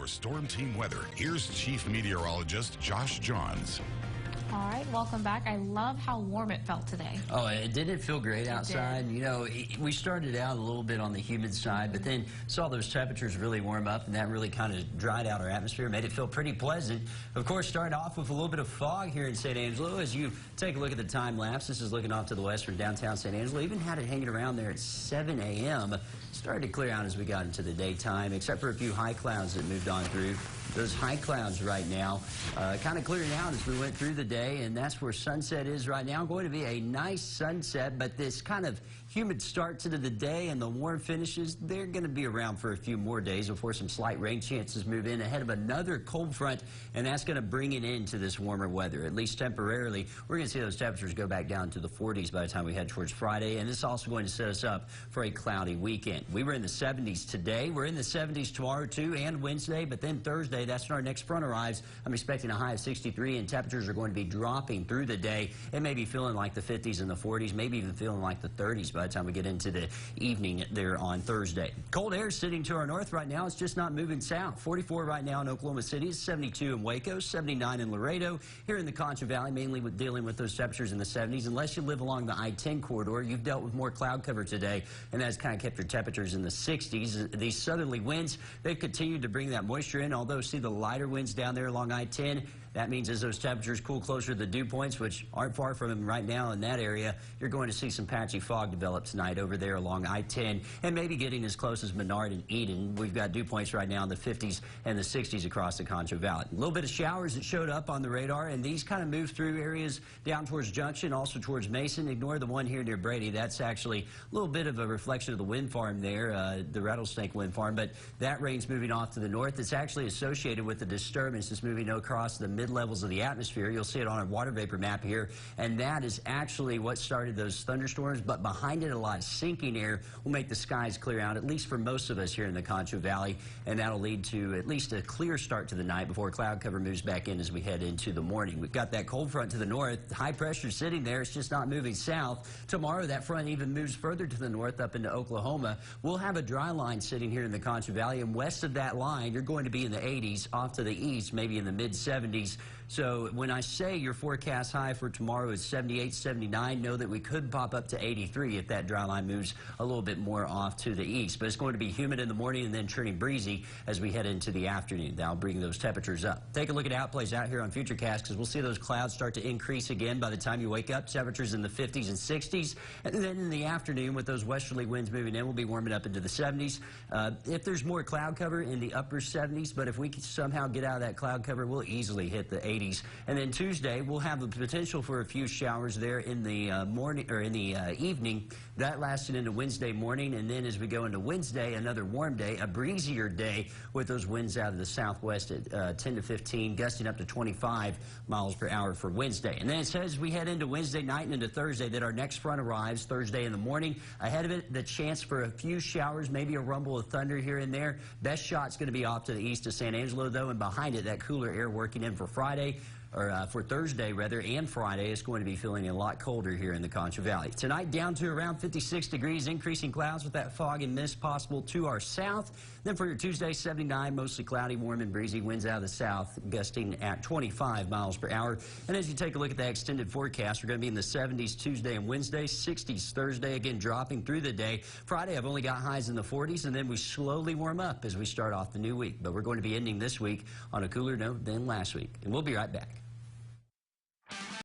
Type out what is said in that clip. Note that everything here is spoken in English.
your Storm Team weather, here's Chief Meteorologist Josh Johns. All right, welcome back. I love how warm it felt today. Oh, it didn't feel great outside. You know, we started out a little bit on the humid side, but then saw those temperatures really warm up, and that really kind of dried out our atmosphere, made it feel pretty pleasant. Of course, started off with a little bit of fog here in San Angelo. As you take a look at the time lapse, this is looking off to the west from downtown San Angelo. Even had it hanging around there at 7 a.m. Started to clear out as we got into the daytime, except for a few high clouds that moved on through. Those high clouds right now kind of clearing out as we went through the day, and that's where sunset is right now. Going to be a nice sunset, but this kind of humid starts into the day and the warm finishes, they're going to be around for a few more days before some slight rain chances move in ahead of another cold front, and that's going to bring it into this warmer weather, at least temporarily. We're going to see those temperatures go back down to the 40s by the time we head towards Friday, and this is also going to set us up for a cloudy weekend. We were in the 70s today. We're in the 70s tomorrow, too, and Wednesday, but then Thursday, that's when our next front arrives. I'm expecting a high of 63, and temperatures are going to be dropping through the day. It may be feeling like the 50s and the 40s, maybe even feeling like the 30s by the time we get into the evening there on Thursday. Cold air sitting to our north right now. It's just not moving south. 44 right now in Oklahoma City, 72 in Waco, 79 in Laredo. Here in the Concho Valley, mainly dealing with those temperatures in the 70s. Unless you live along the I-10 corridor, you've dealt with more cloud cover today, and that's kind of kept your temperatures in the 60s. These southerly winds, they've continued to bring that moisture in, although see the lighter winds down there along I-10. That means as those temperatures cool closer to the dew points, which aren't far from them right now in that area, you're going to see some patchy fog develop tonight over there along I-10 and maybe getting as close as Menard and Eden. We've got dew points right now in the 50s and the 60s across the Concho Valley. A little bit of showers that showed up on the radar, and these kind of move through areas down towards Junction, also towards Mason. Ignore the one here near Brady. That's actually a little bit of a reflection of the wind farm there, the Rattlesnake wind farm, but that rain's moving off to the north. It's actually associated with the disturbance that's moving across the mid-levels of the atmosphere. You'll see it on our water vapor map here, and that is actually what started those thunderstorms, but behind it a lot of sinking air will make the skies clear out, at least for most of us here in the Concho Valley, and that'll lead to at least a clear start to the night before cloud cover moves back in as we head into the morning. We've got that cold front to the north. High pressure sitting there. It's just not moving south. Tomorrow that front even moves further to the north up into Oklahoma. We'll have a dry line sitting here in the Concho Valley, and west of that line you're going to be in the 80s, off to the east maybe in the mid-70s. So when I say your forecast high for tomorrow is 78, 79, know that we could pop up to 83 if that dry line moves a little bit more off to the east. But it's going to be humid in the morning and then turning breezy as we head into the afternoon. That'll bring those temperatures up. Take a look at how it plays out here on Futurecast, because we'll see those clouds start to increase again by the time you wake up. Temperatures in the 50s and 60s. And then in the afternoon, with those westerly winds moving in, we'll be warming up into the 70s. If there's more cloud cover, in the upper 70s, but if we can somehow get out of that cloud cover, we'll easily hit the 80s. And then Tuesday, we'll have the potential for a few showers there in the morning or in the evening. That lasted into Wednesday morning, and then as we go into Wednesday, another warm day, a breezier day with those winds out of the southwest at 10 to 15, gusting up to 25 miles per hour for Wednesday. And then it says we head into Wednesday night and into Thursday that our next front arrives Thursday in the morning. Ahead of it, the chance for a few showers, maybe a rumble of thunder here and there. Best shot's going to be off to the east of San Angelo, though, and behind it, that cooler air working in for Friday. Or for Thursday, rather, and Friday, it's going to be feeling a lot colder here in the Concho Valley. Tonight, down to around 56 degrees, increasing clouds with that fog and mist possible to our south. Then for your Tuesday, 79, mostly cloudy, warm and breezy, winds out of the south, gusting at 25 miles per hour. And as you take a look at that extended forecast, we're going to be in the 70s Tuesday and Wednesday, 60s Thursday, again dropping through the day. Friday, I've only got highs in the 40s, and then we slowly warm up as we start off the new week. But we're going to be ending this week on a cooler note than last week. And we'll be right back.